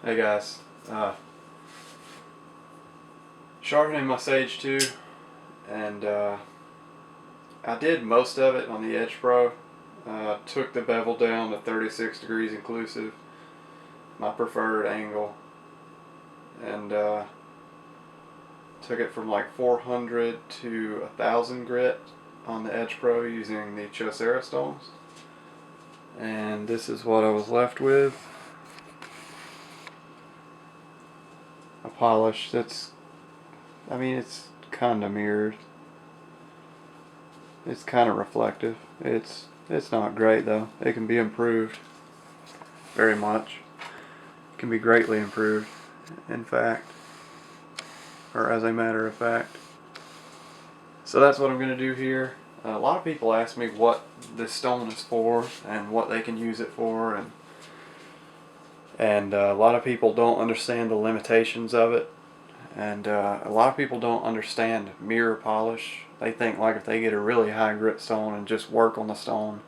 Hey guys, sharpening my Sage 2, and I did most of it on the Edge Pro. Took the bevel down to 36 degrees inclusive, my preferred angle, and took it from like 400 to 1000 grit on the Edge Pro using the Chaucer stones. And this is what I was left with. A polish that's, it's kind of mirrored. It's kind of reflective. It's not great though. It can be improved very much. It can be greatly improved, in fact, or as a matter of fact. So that's what I'm going to do here. A lot of people ask me what this stone is for and what they can use it for, and a lot of people don't understand the limitations of it, and a lot of people don't understand mirror polish. They think like if they get a really high grit stone and just work on the stone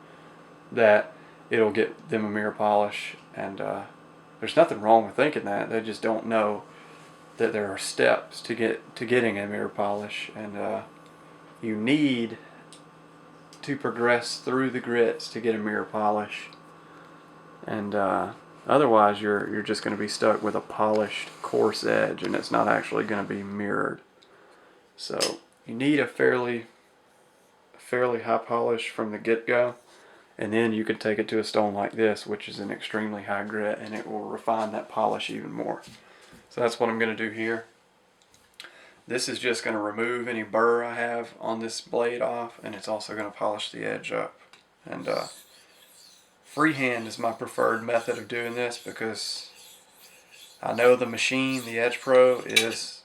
that it'll get them a mirror polish, and there's nothing wrong with thinking that. They just don't know that there are steps to getting a mirror polish, and you need to progress through the grits to get a mirror polish, and otherwise you're just going to be stuck with a polished coarse edge, and it's not actually going to be mirrored. So you need a fairly high polish from the get-go, and then you can take it to a stone like this, which is an extremely high grit, and it will refine that polish even more. So that's what I'm going to do here. This is just going to remove any burr I have on this blade off, and it's also going to polish the edge up. And freehand is my preferred method of doing this because I know the machine, the Edge Pro, is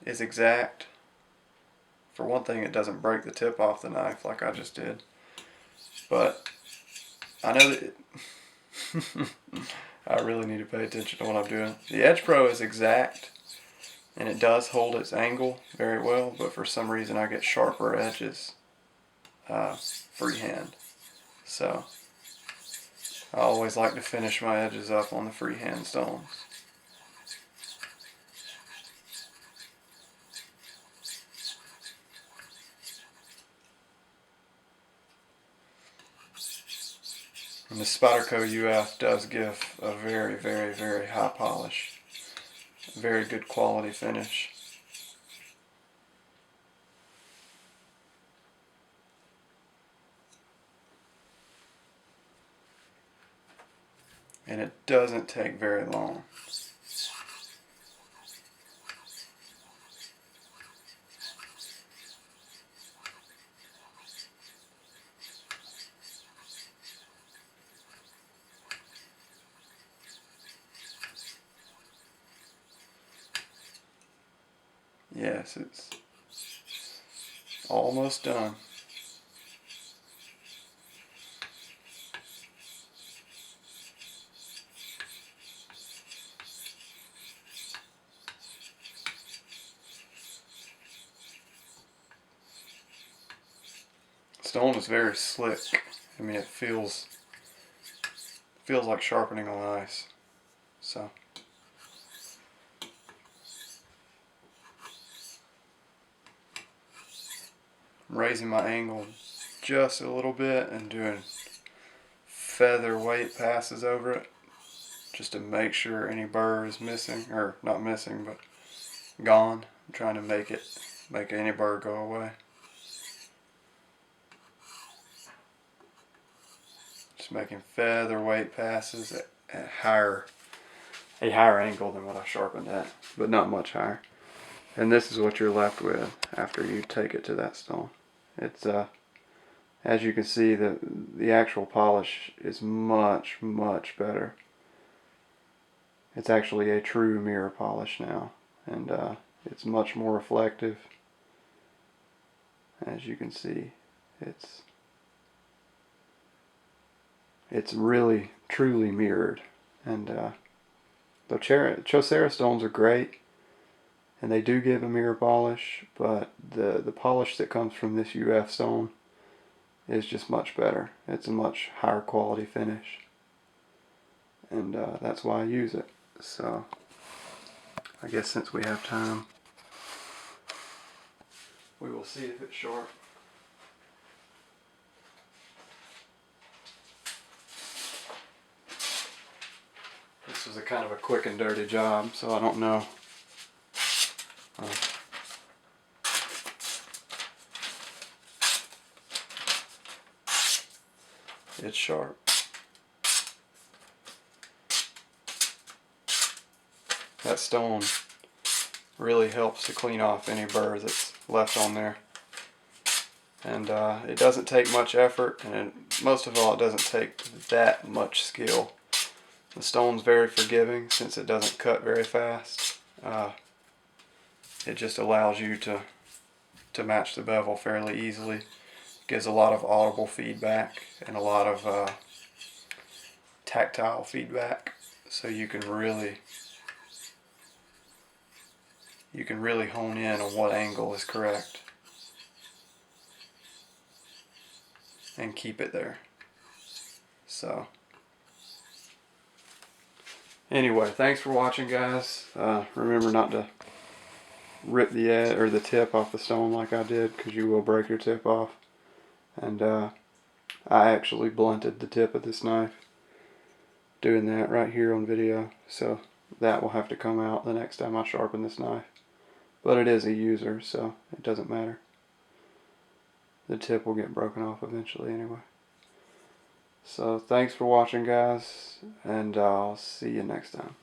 exact. For one thing, it doesn't break the tip off the knife like I just did. But I know that I really need to pay attention to what I'm doing. The Edge Pro is exact, and it does hold its angle very well, but for some reason I get sharper edges freehand. So I always like to finish my edges up on the freehand stones. And the Spyderco UF does give a very, very, very high polish. Very good quality finish. And it doesn't take very long. Yes, it's almost done. Stone is very slick. It feels like sharpening on ice. So I'm raising my angle just a little bit and doing featherweight passes over it just to make sure any burr is missing, or not missing, but gone. I'm trying to make any burr go away. Just making featherweight passes at a higher angle than what I sharpened at, but not much higher. And this is what you're left with after you take it to that stone. It's as you can see, the actual polish is much, much better. It's actually a true mirror polish now, and it's much more reflective. As you can see, it's really, truly mirrored. And the Chaucer stones are great, and they do give a mirror polish, but the polish that comes from this UF stone is just much better. It's a much higher quality finish, and that's why I use it. So I guess since we have time, we will see if it's sharp. This was a kind of a quick and dirty job, so I don't know. It's sharp. That stone really helps to clean off any burr that's left on there. And it doesn't take much effort, and most of all, it doesn't take that much skill. The stone's very forgiving since it doesn't cut very fast. It just allows you to match the bevel fairly easily. Gives a lot of audible feedback and a lot of tactile feedback, so you can really hone in on what angle is correct and keep it there. So anyway, thanks for watching, guys. Remember not to rip the edge or the tip off the stone like I did, because you will break your tip off. And I actually blunted the tip of this knife doing that right here on video, so that will have to come out the next time I sharpen this knife. But it is a user, so it doesn't matter. The tip will get broken off eventually anyway. So thanks for watching, guys, and I'll see you next time.